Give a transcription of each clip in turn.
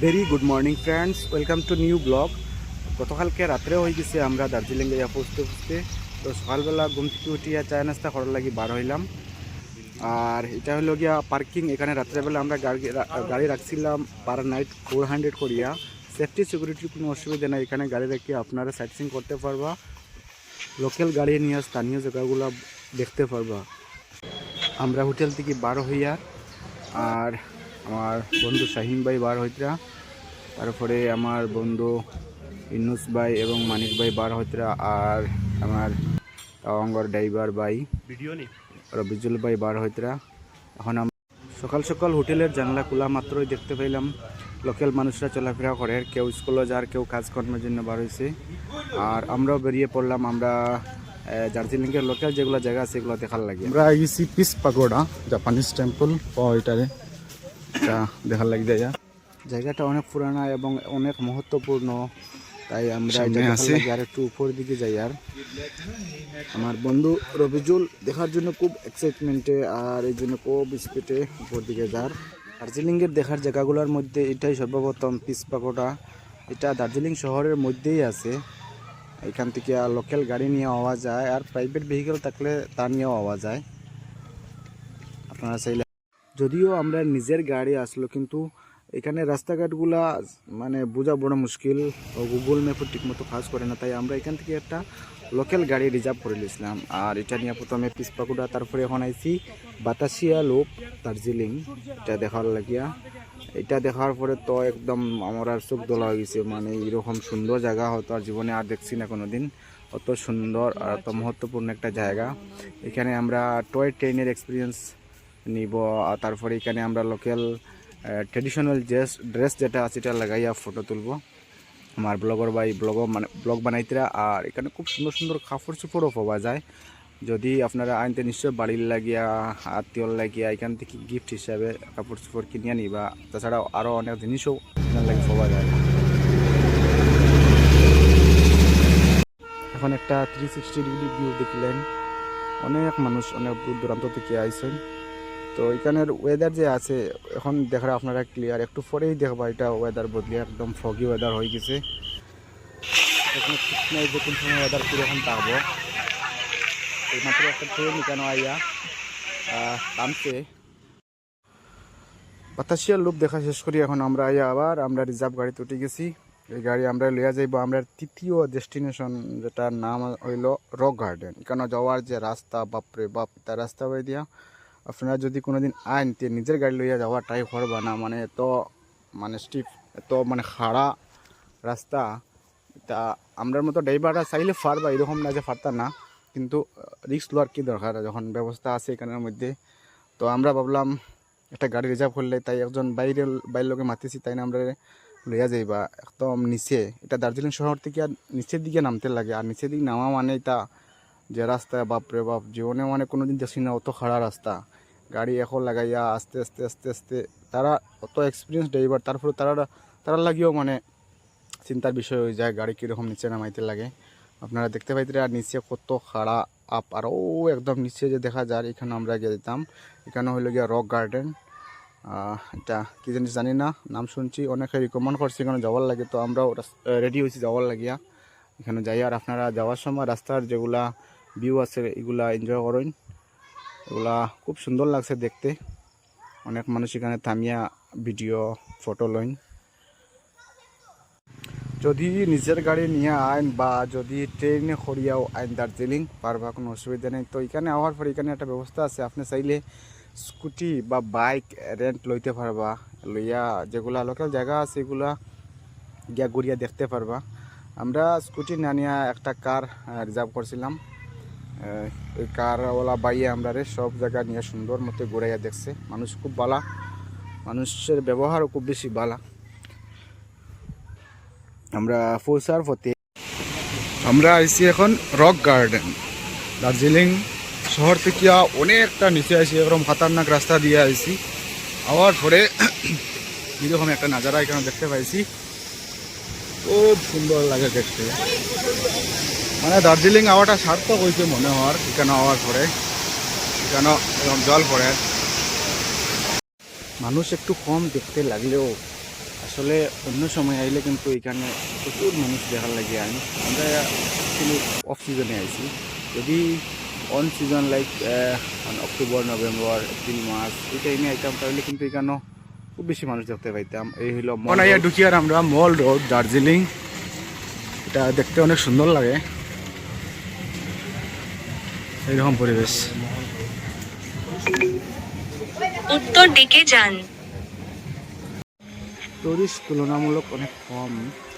Very good morning friends, welcome to new blog. গতকালকে রাত্রে হয়ে গেছে আমরা দার্জিলিং গিয়ে পৌঁছতে তো সকালবেলা ঘুম থেকে উঠিয়া চা নাস্তা করার লাগি বার হইলাম। আর এটা হলো গিয়া পার্কিং। এখানে রাত্রেবেলা আমরা গাড়ি রাখছিলাম পার নাইট 400 করিয়া। সেফটি সিকিউরিটির কোনো অসুবিধা নাই, এখানে গাড়ি রেখে আপনারা সাইট সিইং করতে পারবা, লোকাল গাড়ি নিয়ে স্থানীয় জায়গাগুলো দেখতে পারবা। আমরা হোটেল থেকে বার হইয়া আর আমার বন্ধু শাহিন ভাই বার হইতরা, তারপরে আমার বন্ধু ইনুস ভাই এবং মানিক ভাই বার হইতরা, আর আমার তাওয়াঙ্গর ড্রাইভার ভাই রবিজুল ভাই বার হইতরা। এখন সকাল সকাল হোটেলের জানলা খোলা মাত্রই দেখতে পাইলাম লোকাল মানুষরা চলাফেরা করে, কেউ স্কুলে যার, কেউ কাজকর্মের জন্য বার হয়েছে। আর আমরাও বেরিয়ে পড়লাম, আমরা দার্জিলিংয়ের লোকাল যেগুলো জায়গা আছে সেগুলো দেখার লাগে। আমরা গেছি পিস পাগোড়া, জাপানিজ টেম্পল ওইটারে, এটা দেখার লাগে জায়গাটা অনেক পুরানা এবং অনেক মহত্বপূর্ণ, তাই আমরা আর একটু উপর দিকে যাই। আর আমার বন্ধু রবিজুল দেখার জন্য খুব এক্সাইটমেন্টে, আর এই জন্য খুব স্পিডে উপর দিকে যার। দার্জিলিংয়ের দেখার জায়গাগুলোর মধ্যে এটাই সর্বপ্রথম পিস পাগোড়া। এটা দার্জিলিং শহরের মধ্যেই আছে। এখান থেকে লোকাল গাড়ি নিয়ে আওয়া যায়, আর প্রাইভেট ভেহিকেল থাকলে তা নিয়েও আওয়া যায়। আপনারা চাইলে, যদিও আমরা নিজের গাড়ি আসলো, কিন্তু এখানে রাস্তাঘাটগুলা মানে বোঝা বড় মুশকিল, গুগল ম্যাপও ঠিকমতো কাজ করে না, তাই আমরা এখান থেকে একটা লোকাল গাড়ি রিজার্ভ করে নিয়েছিলাম। আর এটা নিয়ে প্রথমে পিস পাগোড়া, তারপরে এখন আইছি বাতাসিয়া লুপ দার্জিলিং, এটা দেখার লাগিয়া। এটা দেখার পরে তো একদম আমার আর চোখ দোলা হয়ে গেছে, মানে এরকম সুন্দর জায়গা হয়তো আর জীবনে আর দেখছি না কোনোদিন। অত সুন্দর আর অত মহত্বপূর্ণ একটা জায়গা। এখানে আমরা টয় ট্রেনের এক্সপিরিয়েন্স নিব, আর তারপরে এখানে আমরা লোকাল ট্রেডিশনাল ড্রেস যেটা আছে এটা লাগাইয়া ফটো তুলব। আমার ব্লগর ভাই ব্লগ বানাইতেরা, আর এখানে খুব সুন্দর সুন্দর কাপড় চোপড়ও পাওয়া যায়। যদি আপনারা আনতে নিশ্চয় বাড়ির লাগিয়া, আত্মীয় লাগিয়া এখান থেকে গিফট হিসাবে কাপড় চোপড় কিনিয়ে নিবা। তাছাড়াও আরও অনেক জিনিসও এখান লাগে পাওয়া যায়। এখন একটা 360 ডিগ্রি ভিউ দেখলেন, অনেক মানুষ অনেক দূর দূরান্ত থেকে আইসেন। তো এখানের ওয়েদার যে আছে এখন দেখার আপনারা ক্লিয়ার, একটু পরেই দেখবা এটা ওয়েদার বদলে একদম ফগি ওয়েদার হয়ে গেছে। এখন ঠিক নাই যে কোন সময় ওয়েদার কীরকম থাকবো। এইমাত্র একটা ট্রেন এখানে আইয়া নামছে। বাতাসিয়ার লুপ দেখা শেষ করি এখন আমরা আইয়া আবার আমরা রিজার্ভ গাড়িতে উঠে গেছি। এই গাড়ি আমরা লইয়া যাইব আমরা তৃতীয় ডেস্টিনেশন, যেটার নাম হইল রক গার্ডেন। এখানে যাওয়ার যে রাস্তা, বাপরে বাপ, তার রাস্তা হয়ে দিয়া আপনারা যদি কোনোদিন আইন তে নিজের গাড়ি লইয়া যাওয়া ট্রাই করবা না, মানে এত মানে স্টিপ, এত মানে খাড়া রাস্তা। তা আমরার মতো ড্রাইভাররা চাইলে পারবা, এরকম না যে পারতা না, কিন্তু রিস্ক লওয়ার কী দরকার যখন ব্যবস্থা আছে এখানের মধ্যে। তো আমরা ভাবলাম একটা গাড়ি রিজার্ভ করলে, তাই একজন বাইরের লোকে মাতিছি, তাই না আমরা লইয়া যাইবা একদম নিচে। এটা দার্জিলিং শহর থেকে আর নিচের দিকে নামতে লাগে, আর নিচের দিকে নামা মানে এটা যে রাস্তা, বাপরে বাপ, জীবনে মানে কোনোদিন দেখছি না অত খাড়া রাস্তা। গাড়ি এখন লাগাইয়া আস্তে আস্তে আস্তে আস্তে, তারা অত এক্সপিরিয়েন্স ড্রাইভার, তারপরে তারা লাগিয়েও মানে চিন্তার বিষয় হয়ে যায় গাড়ি কীরকম নিচে নামাইতে লাগে। আপনারা দেখতে পাইতে আর নিচে কত খাড়া আপ, আর ও একদম নিচে যে দেখা যায়, এখানে আমরা গিয়ে দিতাম। এখানে হইল গিয়া রক গার্ডেন। এটা কী জিনিস জানি না, নাম শুনছি, অনেকে রিকমেন্ড করছে এখানে যাওয়ার লাগে, তো আমরাও রেডি হয়েছি যাওয়ার লাগিয়া এখানে যাই। আর আপনারা যাওয়ার সময় রাস্তার যেগুলা ভিউ আছে এগুলা এনজয় করেন, এগুলা খুব সুন্দর লাগছে দেখতে। অনেক মানুষ এখানে থামিয়া ভিডিও ফটো লইন। যদি নিজের গাড়ি নিয়ে আইন বা যদি ট্রেনে করিয়াও আইন দার্জিলিং পারবা, কোনো অসুবিধা নেই। তো এখানে আওয়ার পর এখানে একটা ব্যবস্থা আছে, আপনি চাইলে স্কুটি বা বাইক রেন্ট লইতে পারবা, লইয়া যেগুলা লোকাল জায়গা আছে এগুলা গিয়া ঘুরিয়া দেখতে পারবা। আমরা স্কুটি না নিয়ে একটা কার রিজার্ভ করছিলাম, ওই কারওয়ালা বাইয়ে আমরা সব জায়গা নিয়ে সুন্দর মতো ঘুরাইয়া দেখছে। মানুষ খুব ভালো, মানুষের ব্যবহারও খুব বেশি ভালো। আমরা পৌঁছার পথে আমরা আইছি এখন রক গার্ডেন। দার্জিলিং শহর থেকে অনেকটা নিচে আইছি, এরকম খতরনাক রাস্তা দিয়ে আইছি। আওয়ার পরে এরকম একটা নাজারা এখানে দেখতে পাইছি, খুব সুন্দর লাগে দেখতে। মানে দার্জিলিং আওয়াটা সার্থক হয়েছে মনে হওয়ার এখানে আওয়ার পরে। এখানে এরকম জল পড়ে, মানুষ একটু কম দেখতে লাগলেও আসলে অন্য সময় আইলে কিন্তু এখানে প্রচুর মানুষ দেখার লাগে আমরা অ্যাকচুয়ালি অফ সিজনে আইছি। যদি on season like October November April March এই টাইমে আইতাম তাহলে কিন্তু এখানেও খুব বেশি মানুষ দেখতে পাইতাম। এই হলো মনাইয়া ঢুকি আর আমরা মল রোড দার্জিলিং, এটা দেখতে অনেক সুন্দর লাগে এইরকম পরিবেশ। উত্তর দিকে যান। টুরিস্ট তুলনামূলক অনেক কম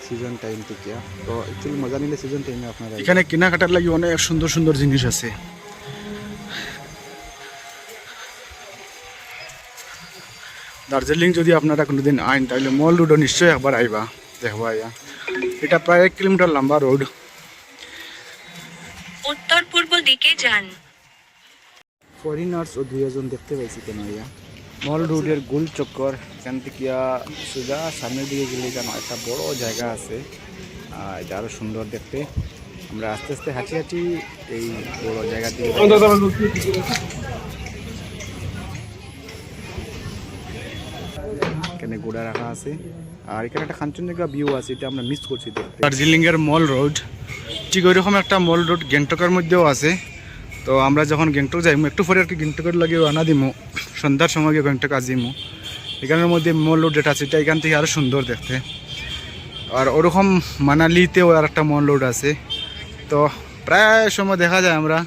সিজন টাইম থেকে, তো অ্যাকচুয়ালি মজা নিলে সিজন টাইমে আপনারা এখানে কেনাকাটার লাগে অনেক সুন্দর সুন্দর জিনিস আছে। দার্জিলিং যদি আপনারা কোনোদিন আইন তাহলে মল রোডও নিশ্চয়ই একবার আইবা দেখবা। এটা প্রায় 1 কিলোমিটার লম্বা রোড। উত্তর পূর্ব দিকে যান। ফরেনার্স ও 2 জন দেখতে পাইছি কেন মল রোডের গোল চক্কর, এখান থেকে সোজা সামনের দিকে গেলে কেন একটা বড় জায়গা আছে, এটা আরও সুন্দর দেখতে। আমরা আস্তে আস্তে হাঁটি হাঁটি এই বড় জায়গা দিয়ে এখানে ঘোড়া রাখা আছে, আর এখানে একটা কাঞ্চনজঙ্ঘা ভিউ আছে, এটা আমরা মিস করছি দেখতে। দার্জিলিংয়ের মল রোড ঠিক ওইরকম একটা মল রোড গ্যাংটকের মধ্যেও আছে। তো আমরা যখন গ্যাংটক যাইমু একটু পরে আর কি গ্যাংটকের লাগে আনা দিমু, সন্ধ্যার সময় গিয়ে গ্যাংটক আজিমু। এখানের মধ্যে মল রোড যেটা আছে এটা এখান থেকে আরও সুন্দর দেখতে। আর ওরকম মানালিতেও আর একটা মল রোড আছে। তো প্রায় সময় দেখা যায় আমরা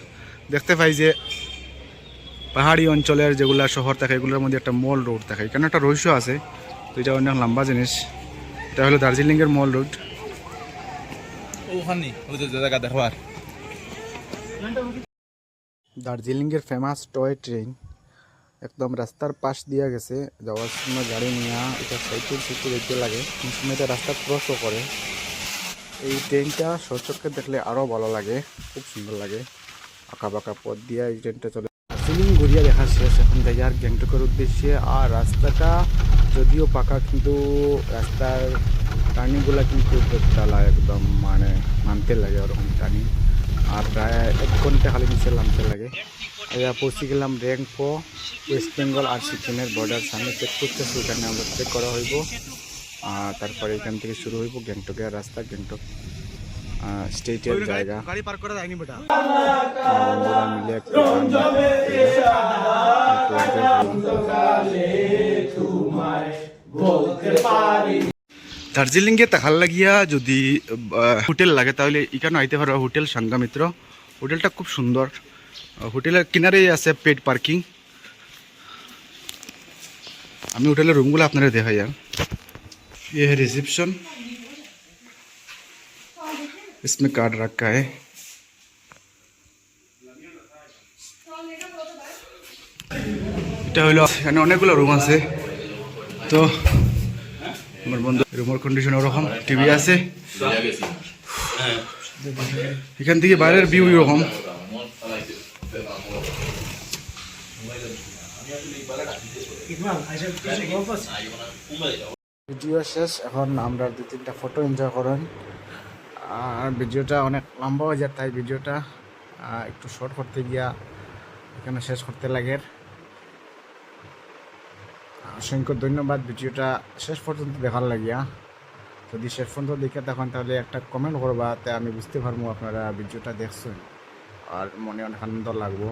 দেখতে পাই যে পাহাড়ি অঞ্চলের যেগুলো শহর থাকে এগুলোর মধ্যে একটা মল রোড থাকে। এখানে একটা রহস্য আছে, তো এটা অনেক লম্বা জিনিস। এটা হলো দার্জিলিংয়ের মল রোড। দার্জিলিংয়ের ফেমাস টয় ট্রেন একদম রাস্তার পাশ দিয়ে গেছে, যাওয়ার সময় গাড়ি নিয়ে এটা সাইকেল দেখতে লাগে, কোন সময় এটা রাস্তা ক্রসও করে। এই ট্রেনটা সচক্ষে দেখলে আরও ভালো লাগে, খুব সুন্দর লাগে। আঁকা বাঁকা পথ দিয়ে এই ট্রেনটা চলে। দার্জিলিং ঘুরিয়ে দেখা শেষ, এখন যাই আর গ্যাংটকের উদ্দেশ্যে। আর রাস্তাটা যদিও পাকা কিন্তু রাস্তার টার্নিংগুলো কিন্তু ডালা একদম মানে মানতে লাগে ওরকম টার্নিং। আর প্রায় 1 ঘন্টা খালি নিচে নামতে লাগে। পৌঁছে গেলাম র্যাংপো, ওয়েস্ট বেঙ্গল আর সিকিমের বর্ডার সামনে চেক করতেছি, ওখানে আমরা চেক করা হইব। আর তারপরে এখান থেকে শুরু হইব গ্যাংটকের রাস্তা, গ্যাংটক স্টেটের জায়গা। গাড়ি পার্ক করা যায়নি বেটা, বন্ধুরা মিলে একটু দার্জিলিংয়ে তাহার লাগিয়া যদি হোটেল লাগে তাহলে এখানে আইতে পারো। হোটেল সংঘমিত্র, হোটেলটা খুব সুন্দর। হোটেলের কিনারেই আছে পেড পার্কিং। আমি হোটেলের রুমগুলো আপনারা দেখাই। ये है रिसेप्शन, इसमें कार्ड रखा है। এটা হলো এখানে অনেকগুলো রুম আছে। তো আমার বন্ধু রুমের কন্ডিশন ওরকম, টিভি আছে, এখান থেকে বাইরের ভিউ এরকম। ভিডিও শেষ, এখন আমরা 2-3টা ফটো এনজয় করেন। আর ভিডিওটা অনেক লম্বা হয়ে যায়, তাই ভিডিওটা একটু শর্ট করতে গিয়া এখানে শেষ করতে লাগে। অসংখ্য ধন্যবাদ ভিডিওটা শেষ পর্যন্ত দেখার লাগিয়া। যদি শেষ পর্যন্ত দেখে তখন তাহলে একটা কমেন্ট করবা, তাই আমি বুঝতে পারবো আপনারা ভিডিওটা দেখছেন আর মনে অনেক আনন্দ লাগবো।